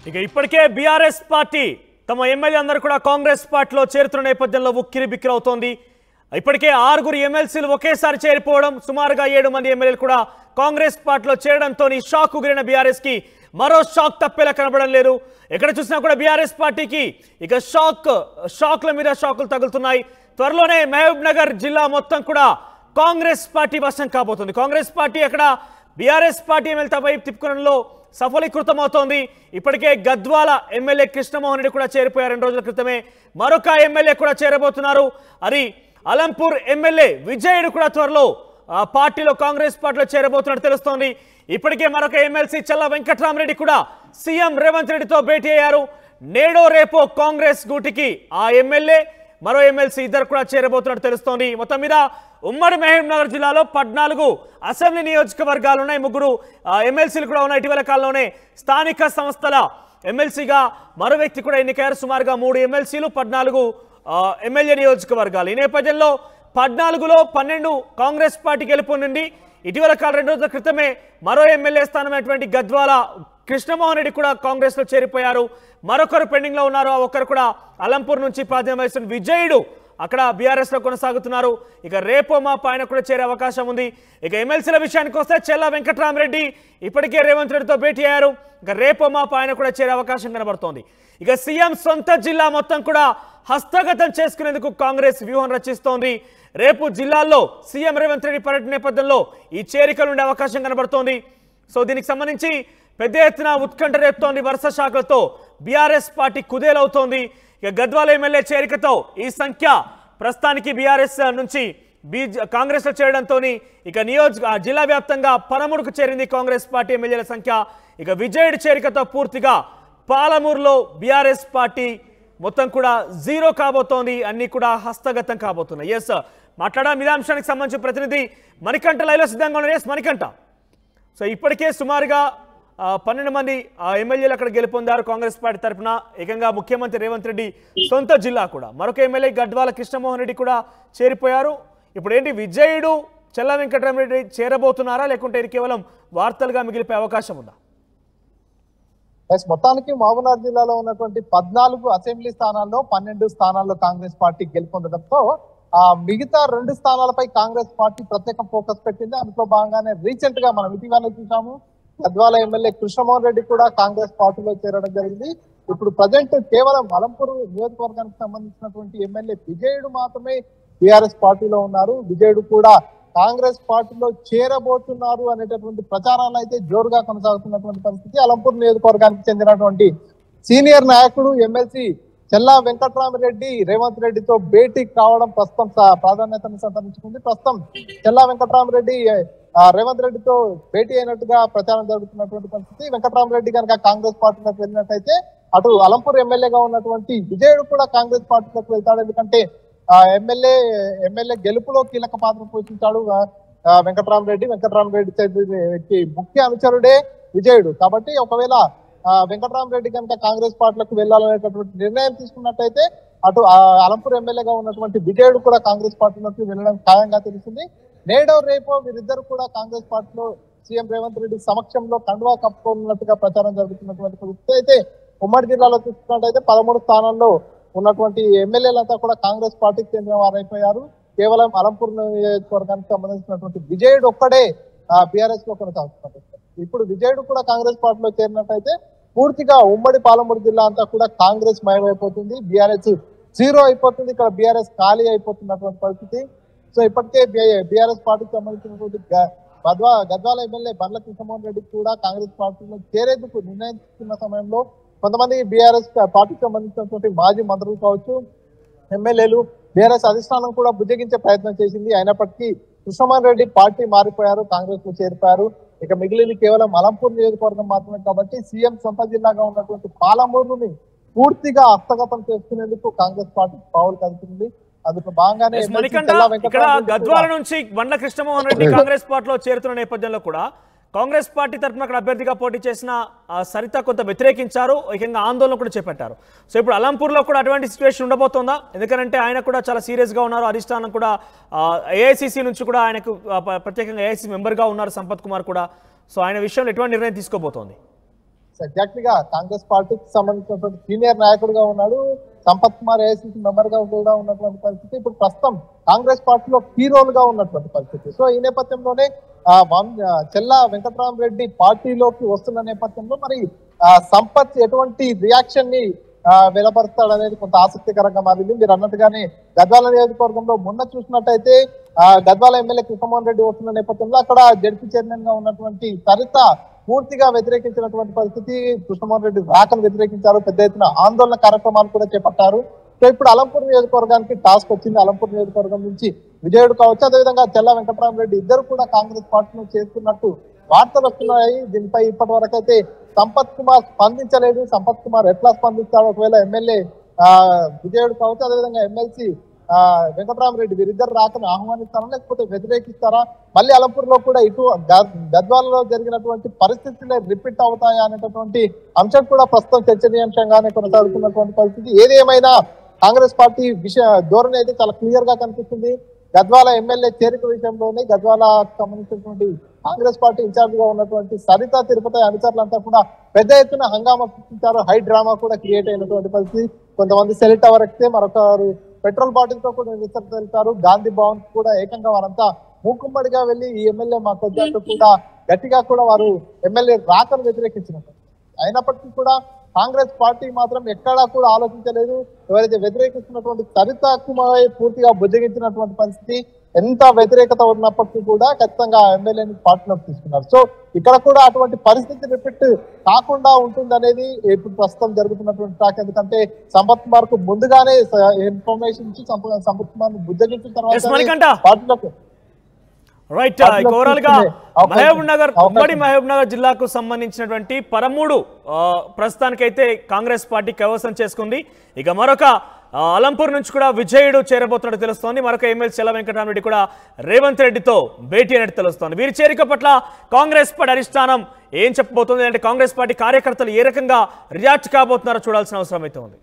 ఇక ఇప్పటికే BRS party తమ ఎమ్మెల్యే అందరూ కూడా కాంగ్రెస్ పార్టీలో చేరుతున్న నేపథ్యంలో ఉక్కిరి బిక్కిరి అవుతోంది. ఇప్పటికే 6 ఎమ్మెల్సీలు ఒకేసారి చేరిపోవడం, సుమారుగా 7 మంది ఎమ్మెల్యేలు కూడా కాంగ్రెస్ పార్టీలో చేరడంతో షాక్ గురైన బీఆర్ఎస్ కి మరో షాక్ తప్పేలా కనబడడం లేదు. ఎక్కడ చూసినా కూడా బీఆర్ఎస్ పార్టీకి ఇక షాక్ల మీద షాకులు తగులుతున్నాయి. త్వరలోనే మహబూబ్ నగర్ జిల్లా మొత్తం కూడా కాంగ్రెస్ పార్టీ వశం కాబోతుంది. కాంగ్రెస్ పార్టీ అక్కడ బీఆర్ఎస్ పార్టీ ఎమ్మెల్యే వైపు తిప్పుకోవడంలో సఫలీకృతమవుతోంది. ఇప్పటికే గద్వాల ఎమ్మెల్యే కృష్ణమోహన్ రెడ్డి కూడా చేరిపోయారు. 2 రోజుల క్రితమే మరొక ఎమ్మెల్యే కూడా చేరబోతున్నారు. అది అలంపూర్ ఎమ్మెల్యే విజయుడు కూడా త్వరలో పార్టీలో కాంగ్రెస్ పార్టీలో చేరబోతున్నట్టు తెలుస్తోంది. ఇప్పటికే మరొక ఎమ్మెల్సీ చల్లా వెంకట్రామరెడ్డి కూడా సీఎం రేవంత్ రెడ్డితో భేటీ అయ్యారు. నేడో రేపో కాంగ్రెస్ గూటికి ఆ ఎమ్మెల్యే మరో ఎమ్మెల్సీ ఇద్దరు కూడా చేరబోతున్నట్టు తెలుస్తోంది. మొత్తం మీద ఉమ్మడి మహబూబ్ నగర్ జిల్లాలో 14 అసెంబ్లీ నియోజకవర్గాలు ఉన్నాయి. 3 ఎమ్మెల్సీలు కూడా ఉన్నాయి. ఇటీవల కాలంలోనే స్థానిక సంస్థల ఎమ్మెల్సీగా మరో వ్యక్తి కూడా ఎన్నికయ్యారు. సుమారుగా 3 ఎమ్మెల్సీలు, 14 ఎమ్మెల్యే నియోజకవర్గాలు. ఈ నేపథ్యంలో 14లో 12 కాంగ్రెస్ పార్టీ గెలుపొందింది. ఇటీవల కాలం 2 రోజుల క్రితమే మరో ఎమ్మెల్యే స్థానమైనటువంటి గద్వాల కృష్ణమోహన్ రెడ్డి కూడా కాంగ్రెస్ లో చేరిపోయారు. మరొకరు పెండింగ్ లో ఉన్నారు. ఆ ఒక్కరు కూడా అలంపూర్ నుంచి ప్రాతినిధ్యం వహిస్తున్న విజయుడు అక్కడ బీఆర్ఎస్ లో కొనసాగుతున్నారు. ఇక రేపో మాపు ఆయన కూడా చేరే అవకాశం ఉంది. ఇక ఎమ్మెల్సీల విషయానికి వస్తే చెల్లా వెంకట్రామరెడ్డి ఇప్పటికే రేవంత్ రెడ్డితో భేటీ అయ్యారు. ఇక రేపో మాపు ఆయన కూడా చేరే అవకాశం కనబడుతోంది. ఇక సీఎం సొంత జిల్లా మొత్తం కూడా హస్తగతం చేసుకునేందుకు కాంగ్రెస్ వ్యూహం రచిస్తోంది. రేపు జిల్లాల్లో సీఎం రేవంత్ రెడ్డి పర్యటన నేపథ్యంలో ఈ చేరికలు ఉండే అవకాశం కనబడుతోంది. సో దీనికి సంబంధించి పెద్ద ఎత్తున ఉత్కంఠ రేపుతోంది. వరుస శాఖలతో బీఆర్ఎస్ పార్టీ కుదేలవుతోంది. ఇక గద్వాల ఎమ్మెల్యే చేరికతో ఈ సంఖ్య ప్రస్తుతానికి బీఆర్ఎస్ నుంచి కాంగ్రెస్ లో చేరడంతో ఇక జిల్లా వ్యాప్తంగా 13కు చేరింది కాంగ్రెస్ పార్టీ ఎమ్మెల్యేల సంఖ్య. ఇక విజయుడి చేరికతో పూర్తిగా పాలమూరులో బీఆర్ఎస్ పార్టీ మొత్తం కూడా 0 కాబోతోంది. అన్ని కూడా హస్తగతం కాబోతున్నాయి. ఎస్ మాట్లాడడం ఇదే అంశానికి సంబంధించిన ప్రతినిధి మణికంఠ లైవ్లో సిద్ధంగా ఉన్నారు. ఎస్ మణికంఠ, సో ఇప్పటికే సుమారుగా 12 మంది ఎమ్మెల్యేలు అక్కడ గెలుపొందారు కాంగ్రెస్ పార్టీ తరఫున. ఏకంగా ముఖ్యమంత్రి రేవంత్ రెడ్డి సొంత జిల్లా కూడా మరొక ఎమ్మెల్యే గద్వాల కృష్ణమోహన్ రెడ్డి కూడా చేరిపోయారు. ఇప్పుడు ఏంటి విజయుడు చెల్లా వెంకటరామరెడ్డి చేరబోతున్నారా, లేకుంటే ఇది కేవలం వార్తలుగా మిగిలిపోయే అవకాశం ఉందా? మొత్తానికి మహబూబ్నగర్ జిల్లాలో ఉన్నటువంటి 14 అసెంబ్లీ స్థానాల్లో 12 స్థానాల్లో కాంగ్రెస్ పార్టీ గెలుపొందడంతో మిగతా 2 స్థానాలపై కాంగ్రెస్ పార్టీ ప్రత్యేక ఫోకస్ పెట్టింది. అందులో భాగంగానే రీసెంట్ గా మనం ఇటీవల చూసాము, గద్వాల ఎమ్మెల్యే కృష్ణమోహన్ రెడ్డి కూడా కాంగ్రెస్ పార్టీలో చేరడం జరిగింది. ఇప్పుడు ప్రజెంట్ కేవలం అలంపూర్ నియోజకవర్గానికి సంబంధించినటువంటి ఎమ్మెల్యే విజయుడు మాత్రమే టిఆర్ఎస్ పార్టీలో ఉన్నారు. విజయుడు కూడా కాంగ్రెస్ పార్టీలో చేరబోతున్నారు అనేటటువంటి ప్రచారాలు అయితే జోరుగా కొనసాగుతున్నటువంటి పరిస్థితి. అలంపూర్ నియోజకవర్గానికి చెందినటువంటి సీనియర్ నాయకుడు ఎమ్మెల్సీ చెల్లా వెంకట్రామరెడ్డి రేవంత్ రెడ్డితో భేటీకి కావడం ప్రస్తుతం ప్రాధాన్యతను సంతరించుకుంది. ప్రస్తుతం చెల్లా వెంకట్రామరెడ్డి రేవంత్ రెడ్డితో భేటీ అయినట్టుగా ప్రచారం జరుగుతున్నటువంటి పరిస్థితి. వెంకట్రామరెడ్డి కనుక కాంగ్రెస్ పార్టీలోకి వెళ్ళినట్టయితే అటు అలంపూర్ ఎమ్మెల్యేగా ఉన్నటువంటి విజయుడు కూడా కాంగ్రెస్ పార్టీలోకి వెళ్తాడు. ఎందుకంటే ఎమ్మెల్యే గెలుపులో కీలక పాత్ర పోషించాడు వెంకట్రామరెడ్డి ముఖ్య అనుచరుడే విజయుడు. కాబట్టి ఒకవేళ వెంకట్రామరెడ్డి కనుక కాంగ్రెస్ పార్టీలకు వెళ్లాలనేటటువంటి నిర్ణయం తీసుకున్నట్టయితే అటు అలంపూర్ ఎమ్మెల్యేగా ఉన్నటువంటి విజయుడు కూడా కాంగ్రెస్ పార్టీలోకి వెళ్ళడం ఖాయంగా తెలిసింది. నేడో రేపో వీరిద్దరు కూడా కాంగ్రెస్ పార్టీలో సీఎం రేవంత్ రెడ్డి సమక్షంలో కండువా కప్పుకున్నట్టుగా ప్రచారం జరుగుతున్నటువంటి పరిస్థితి. అయితే ఉమ్మడి జిల్లాలో చూసుకున్నట్టయితే 13 స్థానాల్లో ఉన్నటువంటి ఎమ్మెల్యేలంతా కూడా కాంగ్రెస్ పార్టీకి చెందిన వారైపోయారు. కేవలం అలంపూర్ నియోజకవర్గానికి సంబంధించినటువంటి విజయుడు ఒక్కడే బీఆర్ఎస్ లో కొనసాగుతున్నారు. ఇప్పుడు విజయుడు కూడా కాంగ్రెస్ పార్టీలో చేరినట్టయితే పూర్తిగా ఉమ్మడి పాలమూరు జిల్లా అంతా కూడా కాంగ్రెస్ మయమైపోతుంది. బీఆర్ఎస్ 0 అయిపోతుంది. ఇక్కడ బీఆర్ఎస్ ఖాళీ అయిపోతున్నటువంటి పరిస్థితి. సో ఇప్పటికే బీఆర్ఎస్ పార్టీకి సంబంధించినటువంటి గద్వాల ఎమ్మెల్యే బండ్ల కృష్ణమోహన్ రెడ్డి కూడా కాంగ్రెస్ పార్టీలో చేరేందుకు నిర్ణయించుకున్న సమయంలో కొంతమంది బీఆర్ఎస్ పార్టీకి సంబంధించినటువంటి మాజీ మంత్రులు కావచ్చు, ఎమ్మెల్యేలు బీఆర్ఎస్ అధిష్టానం కూడా బుజ్జగించే ప్రయత్నం చేసింది. అయినప్పటికీ కృష్ణమోహన్ రెడ్డి పార్టీ మారిపోయారు, కాంగ్రెస్ లో చేరిపోయారు. ఇక మిగిలింది కేవలం అలంపూర్ నియోజకవర్గం మాత్రమే. కాబట్టి సీఎం సొంత జిల్లాగా ఉన్నటువంటి పాలమూరుని పూర్తిగా హస్తగతం చేసుకునేందుకు కాంగ్రెస్ పార్టీ పావులు కదుపుతుంది. అందుకు భాగంగానే ఇక్కడ గద్వాల నుంచి బండ్ల కృష్ణమోహన్ రెడ్డి కాంగ్రెస్ పార్టీలో చేరుతున్న నేపథ్యంలో కూడా కాంగ్రెస్ పార్టీ తరఫున అక్కడ అభ్యర్థిగా పోటీ చేసిన సరిత కొంత వ్యతిరేకించారు, ఏకంగా ఆందోళన కూడా చేపట్టారు. సో ఇప్పుడు అలంపూర్లో కూడా అటువంటి సిచ్యువేషన్ ఉండబోతుందా? ఎందుకంటే ఆయన కూడా చాలా సీరియస్గా ఉన్నారు. అధిష్టానం కూడా ఏఐసిసి నుంచి కూడా ఆయనకు ప్రత్యేకంగా ఏఐసిసి మెంబర్గా ఉన్నారు సంపత్ కుమార్ కూడా. సో ఆయన విషయంలో ఎటువంటి నిర్ణయం తీసుకోబోతోంది? ఎగ్జాక్ట్లీగా కాంగ్రెస్ పార్టీకి సంబంధించినటువంటి సీనియర్ నాయకుడిగా ఉన్నాడు. సంపత్ కుమార్ ఏఐసీసీ మెంబర్ గా కూడా ఉన్నటువంటి పరిస్థితి. ఇప్పుడు ప్రస్తుతం కాంగ్రెస్ పార్టీలో కీ రోల్ గా ఉన్నటువంటి పరిస్థితి. సో ఈ నేపథ్యంలోనే చెల్లా వెంకట్రామరెడ్డి పార్టీలోకి వస్తున్న నేపథ్యంలో మరి సంపత్ ఎటువంటి రియాక్షన్ ని వెలపరుస్తాడు అనేది కొంత ఆసక్తికరంగా మారింది. మీరు అన్నట్టుగానే గద్వాల నియోజకవర్గంలో మొన్న చూసినట్టయితే గద్వాల ఎమ్మెల్యే కృష్ణమోహన్ రెడ్డి వస్తున్న నేపథ్యంలో అక్కడ జడ్పీ చైర్మన్ గా ఉన్నటువంటి సరిత పూర్తిగా వ్యతిరేకించినటువంటి పరిస్థితి. కృష్ణమోహన్ రెడ్డి రాకను వ్యతిరేకించారు. పెద్ద ఎత్తున ఆందోళన కార్యక్రమాలు కూడా చేపట్టారు. సో ఇప్పుడు అలంపూర్ నియోజకవర్గానికి టాస్క్ వచ్చింది. అలంపూర్ నియోజకవర్గం నుంచి విజయుడు కావచ్చు, అదేవిధంగా చెల్లా వెంకట్రామరెడ్డి ఇద్దరు కూడా కాంగ్రెస్ పార్టీలో చేస్తున్నట్టు వార్తలు వస్తున్నాయి. దీనిపై ఇప్పటి వరకు అయితే సంపత్ కుమార్ స్పందించలేదు. సంపత్ కుమార్ ఎట్లా స్పందిస్తాడు, ఒకవేళ ఎమ్మెల్యే విజయుడు కావచ్చు, అదేవిధంగా ఎమ్మెల్సీ వెంకట్రామరెడ్డి వీరిద్దరు రాకను ఆహ్వానిస్తారా లేకపోతే వ్యతిరేకిస్తారా, మళ్ళీ అలంపూర్ లో కూడా ఇటు గద్వాలలో జరిగినటువంటి పరిస్థితులే రిపీట్ అవుతాయా అనేటటువంటి అంశం కూడా ప్రస్తుతం చర్చనీయాంశంగానే కొనసాగుతున్నటువంటి పరిస్థితి. ఏది ఏమైనా కాంగ్రెస్ పార్టీ ధోరణి అయితే చాలా క్లియర్ గా కనిపిస్తుంది. గద్వాల ఎమ్మెల్యే చేరిక విషయంలోనే గద్వాలకు సంబంధించినటువంటి కాంగ్రెస్ పార్టీ ఇన్ఛార్జ్ గా ఉన్నటువంటి సరిత తిరుపతి అనుచరులంతా కూడా పెద్ద ఎత్తున హంగామా సృష్టించారు. హై డ్రామా కూడా క్రియేట్ అయినటువంటి పరిస్థితి. కొంతమంది సెల్ టవర్ ఎక్కితే మరొకరు పెట్రోల్ బాటిల్ తో కూడా నిరసన తెలిపారు. గాంధీ భవన్ కూడా ఏకంగా వారంతా మూకుమ్మడిగా వెళ్లి ఈ ఎమ్మెల్యే మాకు వద్దంటూ కూడా గట్టిగా కూడా వారు ఎమ్మెల్యే రాకను వ్యతిరేకించినట్టు. అయినప్పటికీ కూడా కాంగ్రెస్ పార్టీ మాత్రం ఎక్కడా కూడా ఆలోచించలేదు. ఎవరైతే వ్యతిరేకిస్తున్నటువంటి సరితకు పూర్తిగా బుజ్జగించినటువంటి పరిస్థితి. ఎంత వ్యతిరేకత ఉన్నప్పటికీ కూడా ఖచ్చితంగా ఎమ్మెల్యేని పార్టీలోకి తీసుకున్నారు. సో ఇక్కడ కూడా అటువంటి పరిస్థితి రిపీట్ కాకుండా ఉంటుందనేది ఇప్పుడు ప్రస్తుతం జరుగుతున్నటువంటి టాక్. ఎందుకంటే సంపత్ కుమార్ కు ముందుగానే ఇన్ఫర్మేషన్ ఇచ్చి సంపత్ కుమార్ ను బుజ్జగించిన తర్వాత పార్టీలోకి రైట్. ఓవరాల్ గా మహబూబ్ నగర్ ఉమ్మడి మహబూబ్ నగర్ జిల్లాకు సంబంధించినటువంటి 13 ప్రస్తుతానికైతే కాంగ్రెస్ పార్టీ కైవసం చేసుకుంది. ఇక మరొక అలంపూర్ నుంచి కూడా విజయుడు చేరబోతున్నట్టు తెలుస్తోంది. మరొక ఎమ్మెల్యే చెల్ల వెంకటరామరెడ్డి కూడా రేవంత్ రెడ్డితో భేటీ అయినట్టు తెలుస్తోంది. వీరి చేరిక పట్ల కాంగ్రెస్ పార్టీ అధిష్టానం ఏం చెప్పబోతుంది అంటే కాంగ్రెస్ పార్టీ కార్యకర్తలు ఏ రకంగా రియాక్ట్ కాబోతున్నారో చూడాల్సిన అవసరం అయితే ఉంది.